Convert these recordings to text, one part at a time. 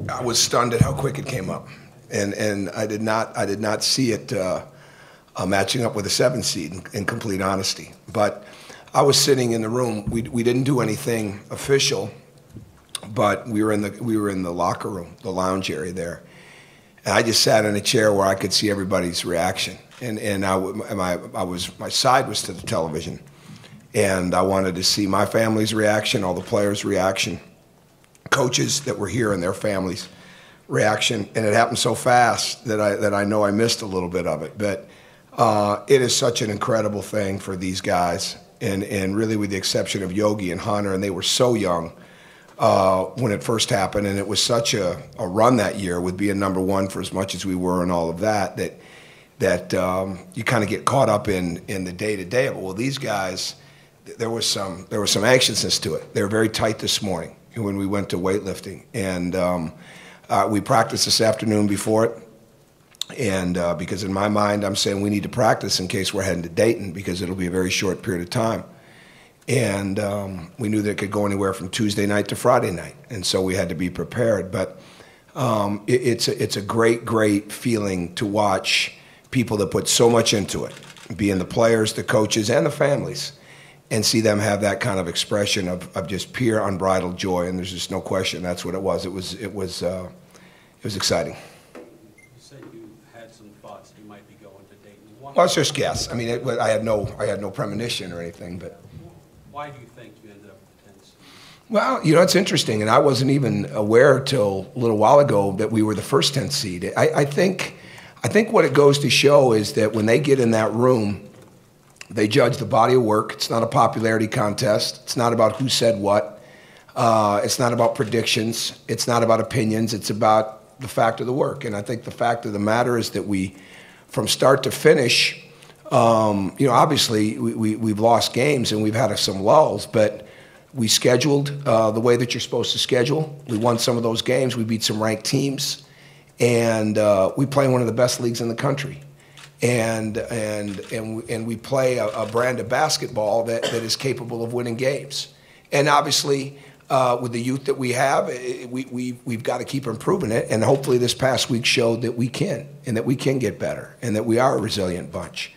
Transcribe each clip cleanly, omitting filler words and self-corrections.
I was stunned at how quick it came up, and I did not see it matching up with a 7 seed in complete honesty. But I was sitting in the room. We didn't do anything official, but we were in the locker room, the lounge area there, and I just sat in a chair where I could see everybody's reaction, and my side was to the television, and I wanted to see my family's reaction, all the players' reaction, coaches that were here and their families' reaction, and it happened so fast that I know I missed a little bit of it. But it is such an incredible thing for these guys, and really with the exception of Yogi and Hunter, and they were so young when it first happened, and it was such a run that year with being #1 for as much as we were and all of that you kind of get caught up in the day-to-day of it. Well, these guys, there was some anxiousness to it. They were very tight this morning when we went to weightlifting, and we practiced this afternoon before it, and because in my mind I'm saying we need to practice in case we're heading to Dayton, because it'll be a very short period of time, and we knew that it could go anywhere from Tuesday night to Friday night, and so we had to be prepared. But it's a great feeling to watch people that put so much into it, being the players, the coaches, and the families, and see them have that kind of expression of just pure unbridled joy. And there's just no question that's what it was. It was exciting. You said you had some thoughts you might be going to Dayton. Well, it's just guess. I mean, I had no premonition or anything. But why do you think you ended up with the 10 seed? Well, it's interesting, and I wasn't even aware till a little while ago that we were the first 10 seed. I think what it goes to show is that when they get in that room, they judge the body of work. It's not a popularity contest. It's not about who said what. It's not about predictions. It's not about opinions. It's about the fact of the work. And I think the fact of the matter is that we, from start to finish, obviously we've lost games and we've had some lulls, but we scheduled the way that you're supposed to schedule. We won some of those games. We beat some ranked teams. And we play in one of the best leagues in the country. And we play a brand of basketball that is capable of winning games. And obviously, with the youth that we have, we've got to keep improving it. And hopefully this past week showed that we can, and that we can get better, and that we are a resilient bunch.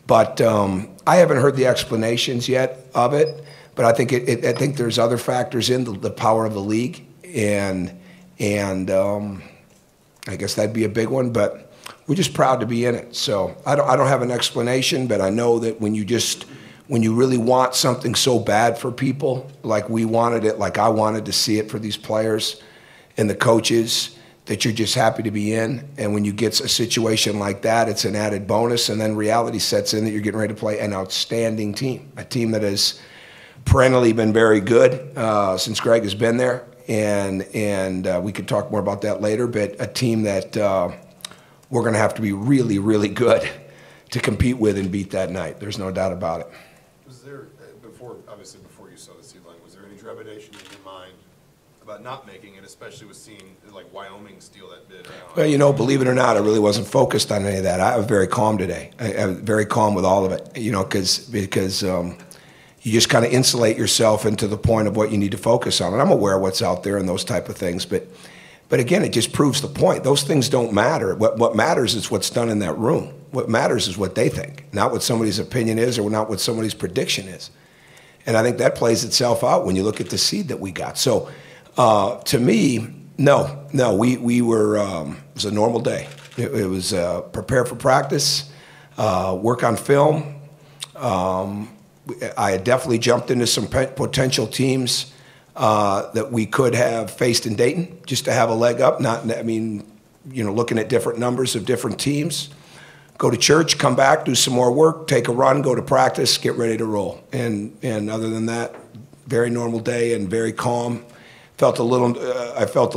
But I haven't heard the explanations yet of it, but I think there's other factors in the power of the league, and I guess that'd be a big one, but we're just proud to be in it. So I don't have an explanation, but I know that when you really want something so bad for people, like we wanted it, like I wanted to see it for these players and the coaches, that you're just happy to be in. And when you get a situation like that, it's an added bonus, and then reality sets in that you're getting ready to play an outstanding team, a team that has perennially been very good since Greg has been there. And we could talk more about that later, but a team that we're going to have to be really, really good to compete with and beat that night. There's no doubt about it. Was there, before you saw the seed line, was there any trepidation in your mind about not making it, especially with seeing like Wyoming steal that bid? Well, believe it or not, I really wasn't focused on any of that. I was very calm today. I was very calm with all of it, because you just kind of insulate yourself into the point of what you need to focus on. And I'm aware of what's out there and those type of things. But again, it just proves the point. Those things don't matter. What matters is what's done in that room. What matters is what they think, not what somebody's opinion is or not what somebody's prediction is. And I think that plays itself out when you look at the seed that we got. So to me, no, we were, it was a normal day. It was prepare for practice, work on film. I had definitely jumped into some potential teams that we could have faced in Dayton just to have a leg up. Looking at different numbers of different teams. Go to church, come back, do some more work, take a run, go to practice, get ready to roll. And other than that, very normal day and very calm. I felt a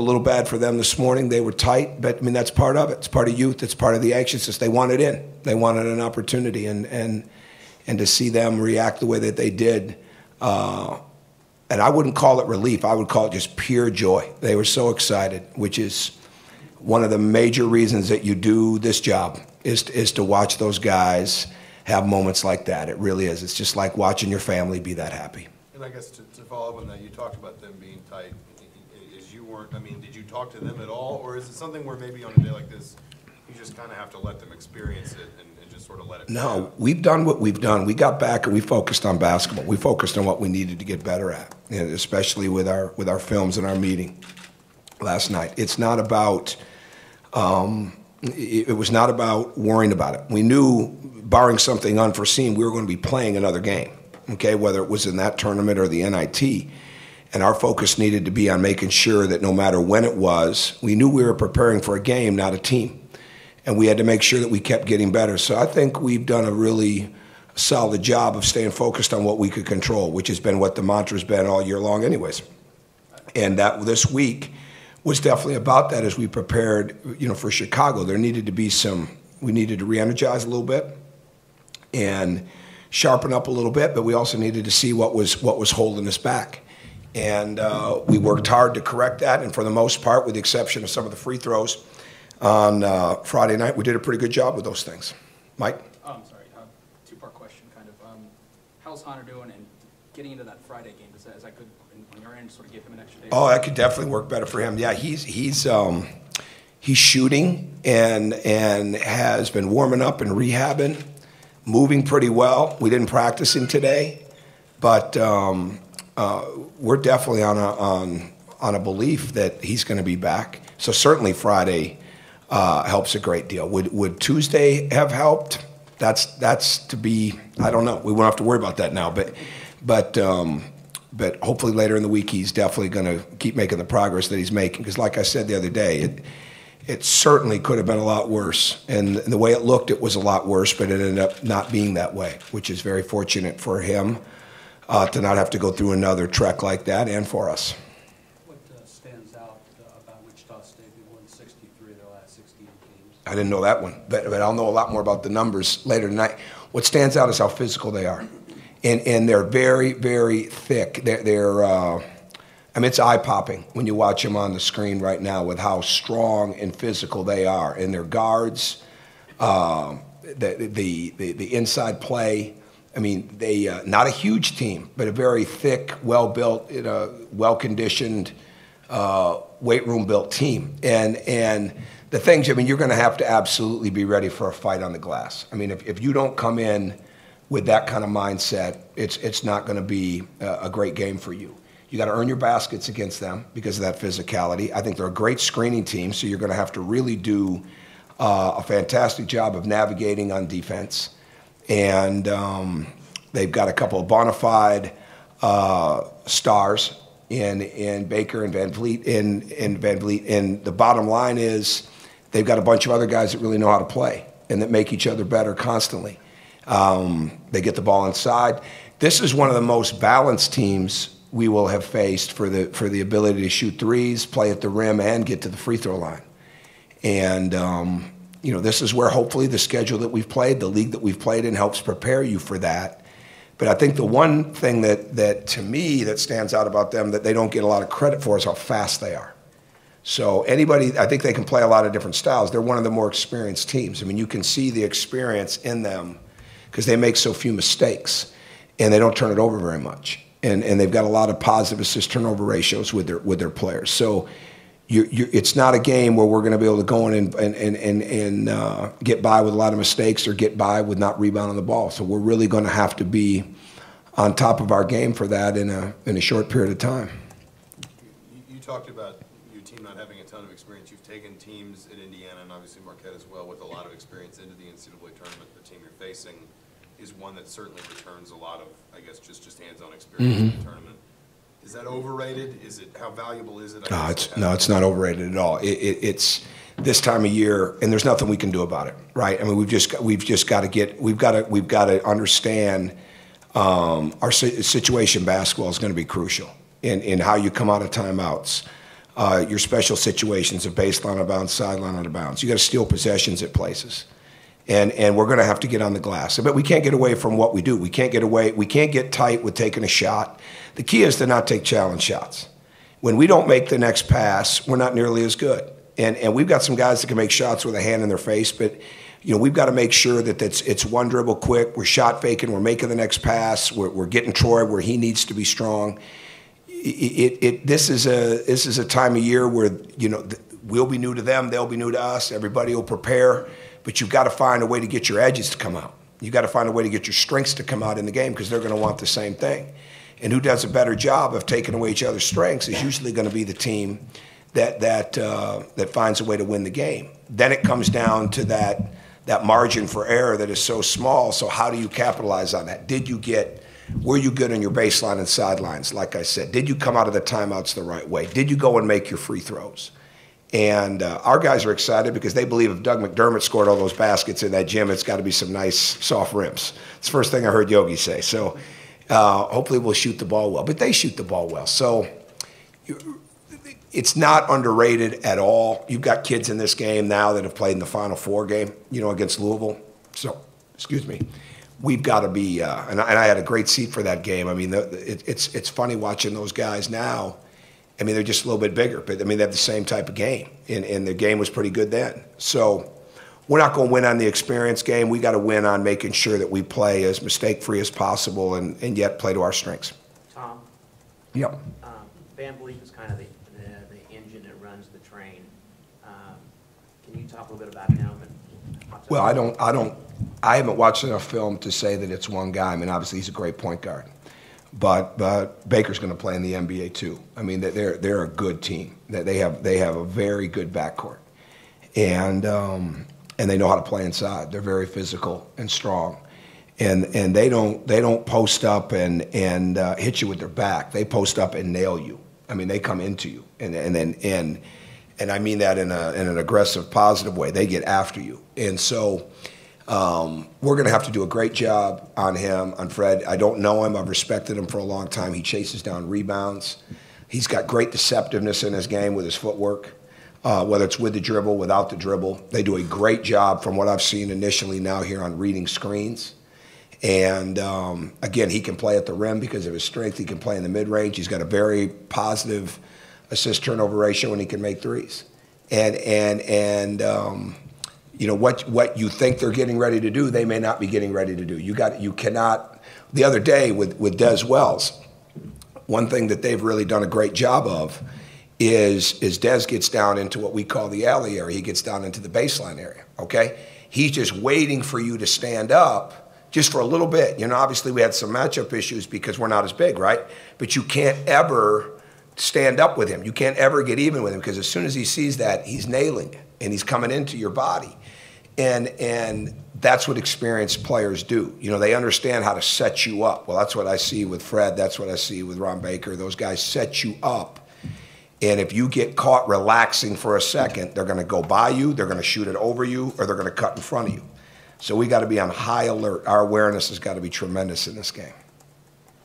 little bad for them this morning. They were tight, but that's part of it. It's part of youth. It's part of the anxiousness. They wanted in. They wanted an opportunity, and to see them react the way that they did, and I wouldn't call it relief. I would call it just pure joy. They were so excited, which is one of the major reasons that you do this job, is to watch those guys have moments like that. It really is. It's just like watching your family be that happy. And I guess to follow up on that, you talked about them being tight. As because you weren't, I mean, did you talk to them at all? Or is it something where maybe on a day like this, you just kind of have to let them experience it and just sort of let it play No, out? we've done what we've done. We got back and we focused on basketball. We focused on what we needed to get better at, and especially with our films and our meeting last night. It's not about, it was not about worrying about it. We knew, barring something unforeseen, we were going to be playing another game, okay, whether it was in that tournament or the NIT. And our focus needed to be on making sure that no matter when it was, we knew we were preparing for a game, not a team. And we had to make sure that we kept getting better. So I think we've done a really solid job of staying focused on what we could control, which has been what the mantra's been all year long anyways. And that this week was definitely about that as we prepared, for Chicago. There needed to be we needed to re-energize a little bit and sharpen up a little bit, but we also needed to see what was holding us back. And we worked hard to correct that, and for the most part, with the exception of some of the free throws on Friday night, we did a pretty good job with those things. Mike? Oh, I'm sorry. Two-part question, kind of. How's Hunter doing? And getting into that Friday game, is that good on your end, sort of give him an extra day? Oh, that could definitely work better for him. Yeah, he's shooting and has been warming up and rehabbing, moving pretty well. We didn't practice him today, but we're definitely on a belief that he's going to be back. So certainly Friday helps a great deal. Would Tuesday have helped? That's to be, I don't know. We won't have to worry about that now. But hopefully later in the week he's definitely going to keep making the progress that he's making. Because like I said the other day, it certainly could have been a lot worse. And the way it looked, it was a lot worse, but it ended up not being that way, which is very fortunate for him to not have to go through another trek like that, and for us. What stands out about Wichita State? They won 63 of their last 16 games. I didn't know that one, but I'll know a lot more about the numbers later tonight. What stands out is how physical they are, and they're very, very thick. It's eye-popping when you watch them on the screen right now with how strong and physical they are, and their guards, the inside play. I mean, they not a huge team, but a very thick, well-built, well-conditioned, weight room-built team. And the things, you're going to have to absolutely be ready for a fight on the glass. I mean, if you don't come in with that kind of mindset, it's not going to be a great game for you. You got to earn your baskets against them because of that physicality. I think they're a great screening team, so you're going to have to really do a fantastic job of navigating on defense. And they've got a couple of bona fide stars in Baker and Van Vliet. And the bottom line is they've got a bunch of other guys that really know how to play and that make each other better constantly. They get the ball inside. This is one of the most balanced teams we will have faced for the ability to shoot threes, play at the rim, and get to the free throw line. And this is where hopefully the schedule that we've played, the league that we've played in, helps prepare you for that. But I think the one thing that to me that stands out about them that they don't get a lot of credit for is how fast they are. So I think they can play a lot of different styles. They're one of the more experienced teams. You can see the experience in them because they make so few mistakes and they don't turn it over very much. And they've got a lot of positive assist turnover ratios with their players. So it's not a game where we're going to be able to go in and get by with a lot of mistakes or get by with not rebounding the ball. So we're really going to have to be on top of our game for that in a short period of time. You talked about your team not having a ton of experience. You've taken teams in Indiana and obviously Marquette as well with a lot of experience into the NCAA tournament. The team you're facing is one that certainly returns a lot of, I guess, just hands-on experience in the tournament. Is that overrated? How valuable is it? It's not overrated at all. It's this time of year, and there's nothing we can do about it, right? We've just got to understand our situation. Basketball is going to be crucial in how you come out of timeouts. Your special situations of baseline out of bounds, sideline out of bounds. You got to steal possessions at places. And we're going to have to get on the glass. But we can't get away from what we do. We can't get tight with taking a shot. The key is to not take challenge shots. When we don't make the next pass, we're not nearly as good. And we've got some guys that can make shots with a hand in their face, but we've got to make sure that it's one dribble quick. We're shot faking. We're making the next pass. We're getting Troy where he needs to be strong. this is a time of year where, you know, we'll be new to them, they'll be new to us, everybody will prepare, but you've got to find a way to get your edges to come out. You've got to find a way to get your strengths to come out in the game because they're going to want the same thing. And who does a better job of taking away each other's strengths is usually going to be the team that finds a way to win the game. Then it comes down to that margin for error that is so small. So how do you capitalize on that? Were you good on your baseline and sidelines? Like I said, did you come out of the timeouts the right way? Did you go and make your free throws? And our guys are excited because they believe if Doug McDermott scored all those baskets in that gym, it's got to be some nice soft rims. It's the first thing I heard Yogi say. So hopefully we'll shoot the ball well. But they shoot the ball well. So it's not underrated at all. You've got kids in this game now that have played in the Final Four game, you know, against Louisville. So, excuse me. We've got to be, and I had a great seat for that game. I mean, it's funny watching those guys now. I mean, they're just a little bit bigger, but I mean, they have the same type of game, and the game was pretty good then. So we're not going to win on the experience game. We got to win on making sure that we play as mistake-free as possible and yet play to our strengths. Tom? Yep. Van Vliet is kind of the engine that runs the train. Can you talk a little bit about him? Well, I haven't watched enough film to say that it's one guy. I mean, obviously he's a great point guard. But Baker's going to play in the NBA too. I mean, they're a good team. They have a very good backcourt, and they know how to play inside. They're very physical and strong, and they don't post up and hit you with their back. They post up and nail you. I mean, they come into you, and I mean that in an aggressive, positive way. They get after you, and so. We're going to have to do a great job on him, on Fred. I don't know him. I've respected him for a long time. He chases down rebounds. He's got great deceptiveness in his game with his footwork, whether it's with the dribble, without the dribble. They do a great job from what I've seen initially now here on reading screens. And, again, he can play at the rim because of his strength. He can play in the mid-range. He's got a very positive assist-turnover ratio, and he can make threes. You know, what you think they're getting ready to do, they may not be getting ready to do. You cannot. The other day with Des Wells, one thing that they've really done a great job of is Des gets down into what we call the alley area. He gets down into the baseline area, okay? He's just waiting for you to stand up just for a little bit. You know, obviously we had some matchup issues because we're not as big, right? But you can't ever stand up with him. You can't ever get even with him because as soon as he sees that, he's nailing it and he's coming into your body. And that's what experienced players do. You know, they understand how to set you up. Well, that's what I see with Fred. That's what I see with Ron Baker. Those guys set you up. And if you get caught relaxing for a second, they're going to go by you, they're going to shoot it over you, or they're going to cut in front of you. So we got to be on high alert. Our awareness has got to be tremendous in this game.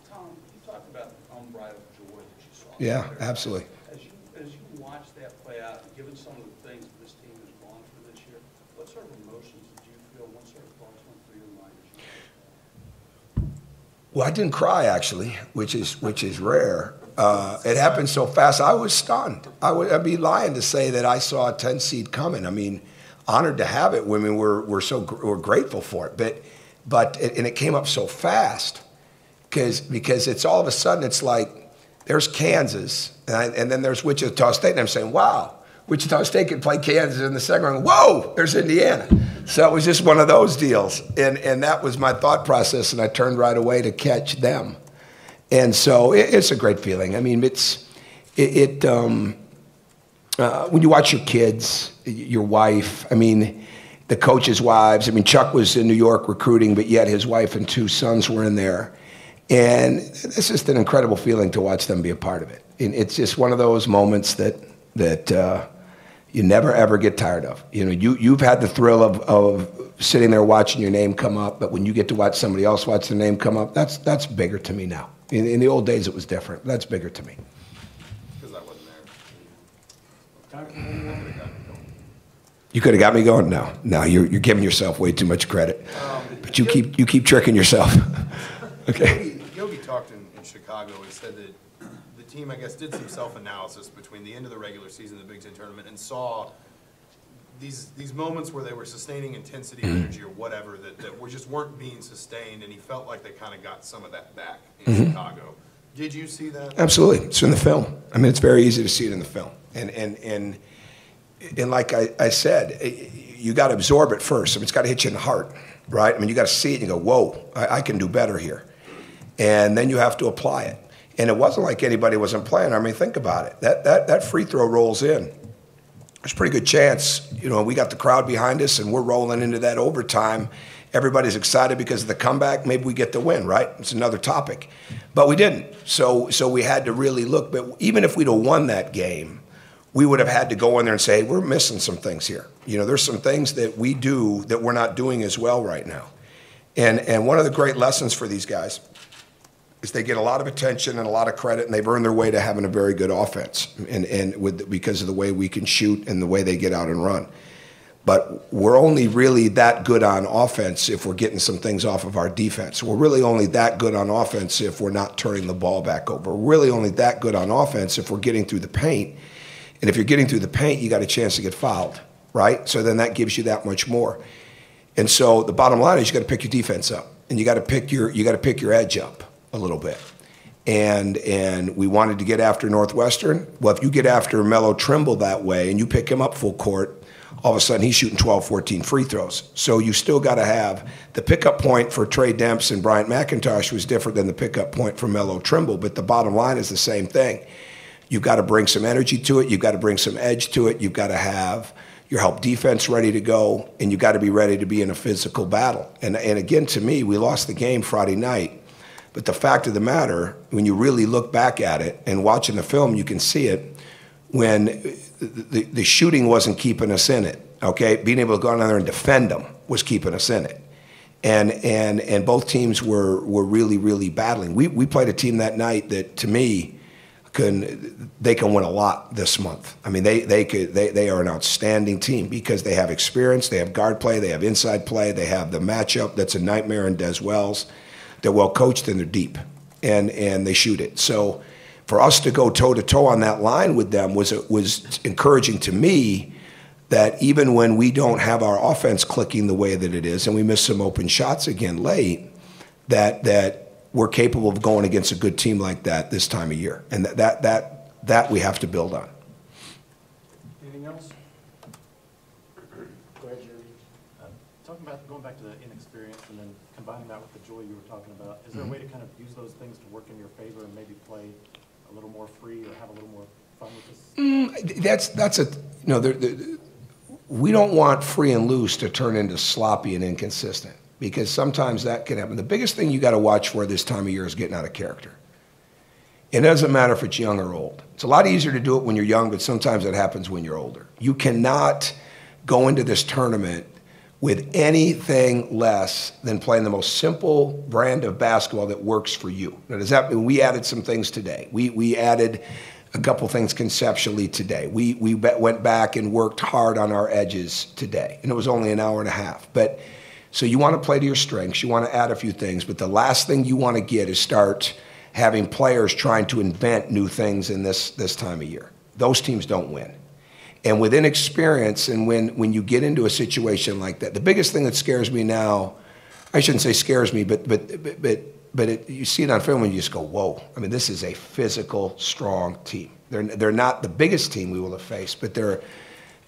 Tom, you talked about the unbridled joy that you saw. Yeah, absolutely. As you watch that play out, given some of the things that this team has gone through this year, what sort of emotions did you feel? What sort of thoughts went through your mind as you watched that? Well, I didn't cry actually, which is rare. It happened so fast. I was stunned. I'd be lying to say that I saw a 10 seed coming. I mean, honored to have it. I mean, we're grateful for it. But it came up so fast because it's all of a sudden it's like there's Kansas and then there's Wichita State, and I'm saying, wow, Wichita State could play Kansas in the second round. Whoa, there's Indiana. So it was just one of those deals, and that was my thought process, and I turned right away to catch them. And so it's a great feeling. I mean, when you watch your kids, your wife, I mean, the coaches' wives. I mean, Chuck was in New York recruiting, but yet his wife and 2 sons were in there. And it's just an incredible feeling to watch them be a part of it. And it's just one of those moments that you never, ever get tired of. You know, you've had the thrill of sitting there watching your name come up, but when you get to watch somebody else watch their name come up, that's bigger to me now. In the old days, it was different. That's bigger to me. Because I wasn't there. You could have got me going. No, you're giving yourself way too much credit. But you keep tricking yourself. Okay. Yogi talked in Chicago. He said that the team, I guess, did some self-analysis between the end of the regular season and the Big Ten tournament and saw these moments where they were sustaining intensity, energy, or whatever that just weren't being sustained, and he felt like they kind of got some of that back in Chicago. Did you see that? Absolutely. It's in the film. I mean, it's very easy to see it in the film. And like I said, you got to absorb it first. I mean, it's got to hit you in the heart, right? I mean, you got to see it and you go, whoa, I can do better here. And then you have to apply it. And it wasn't like anybody wasn't playing. I mean, think about it. That free throw rolls in. There's a pretty good chance, you know, we got the crowd behind us and we're rolling into that overtime. Everybody's excited because of the comeback. Maybe we get the win, right? It's another topic. But we didn't. So we had to really look. But even if we'd have won that game, we would have had to go in there and say, hey, we're missing some things here. You know, there's some things that we do that we're not doing as well right now. And one of the great lessons for these guys is they get a lot of attention and a lot of credit, and they've earned their way to having a very good offense because of the way we can shoot and the way they get out and run. But we're only really that good on offense if we're getting some things off of our defense. We're really only that good on offense if we're not turning the ball back over. We're really only that good on offense if we're getting through the paint. And if you're getting through the paint, you got a chance to get fouled, right? So then that gives you that much more. And so the bottom line is you got to pick your defense up, and you got to pick your edge up a little bit. And we wanted to get after Northwestern. Well, if you get after Melo Trimble that way and you pick him up full court, all of a sudden he's shooting 12, 14 free throws. So you still got to have the pickup point for Trey Demps and Bryant McIntosh was different than the pickup point for Melo Trimble, but the bottom line is the same thing. You've got to bring some energy to it. You've got to bring some edge to it. You've got to have your help defense ready to go, and you've got to be ready to be in a physical battle. And again, to me, we lost the game Friday night. But the fact of the matter, when you really look back at it and watching the film, you can see it when the shooting wasn't keeping us in it, okay? Being able to go down there and defend them was keeping us in it. And both teams were really, really battling. We played a team that night that, to me, they can win a lot this month. I mean, they are an outstanding team because they have experience, they have guard play, they have inside play, they have the matchup that's a nightmare in Des Wells. They're well coached and they're deep, and they shoot it. So for us to go toe-to-toe on that line with them was encouraging to me, that even when we don't have our offense clicking the way that it is and we miss some open shots again late, that we're capable of going against a good team like that this time of year. And that we have to build on. Anything else? Go ahead, Jerry. Talking about going back to the inexperience and then combining that with the joy you were talking about, is there a way to kind of use those things to work in your favor and maybe play a little more free or have a little more fun with this? That's a, you know, we don't want free and loose to turn into sloppy and inconsistent, because sometimes that can happen. The biggest thing you got to watch for this time of year is getting out of character. It doesn't matter if it's young or old. It's a lot easier to do it when you're young, but sometimes it happens when you're older. You cannot go into this tournament with anything less than playing the most simple brand of basketball that works for you. Now, does that mean we added some things today? We added a couple things conceptually today. We went back and worked hard on our edges today, and it was only an hour and a half. But so you want to play to your strengths. You want to add a few things, but the last thing you want to get is start having players trying to invent new things in this time of year. Those teams don't win. And with inexperience, and when you get into a situation like that, the biggest thing that scares me now, I shouldn't say scares me, but you see it on film and you just go, whoa. I mean, this is a physical, strong team. They're not the biggest team we will have faced, but they're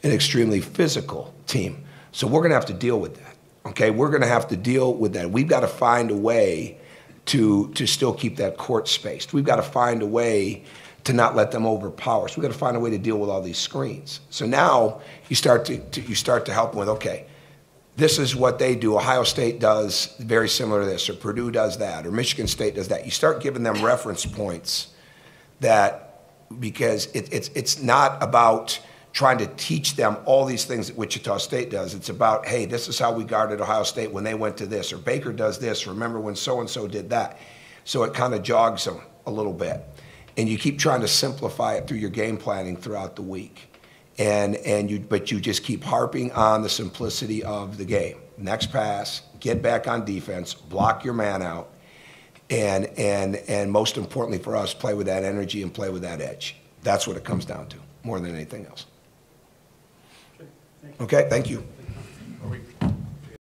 an extremely physical team. So we're going to have to deal with that, okay? We're going to have to deal with that. We've got to find a way to still keep that court spaced. We've got to find a way to not let them overpower. So we've got to find a way to deal with all these screens. So now you start to help them with, okay, this is what they do. Ohio State does very similar to this, or Purdue does that, or Michigan State does that. You start giving them reference points because it's not about trying to teach them all these things that Wichita State does. It's about, hey, this is how we guarded Ohio State when they went to this, or Baker does this, remember when so-and-so did that. So it kind of jogs them a little bit. And you keep trying to simplify it through your game planning throughout the week. But you just keep harping on the simplicity of the game. Next pass, get back on defense, block your man out, and most importantly for us, play with that energy and play with that edge. That's what it comes down to, more than anything else. Okay, thank you. Are we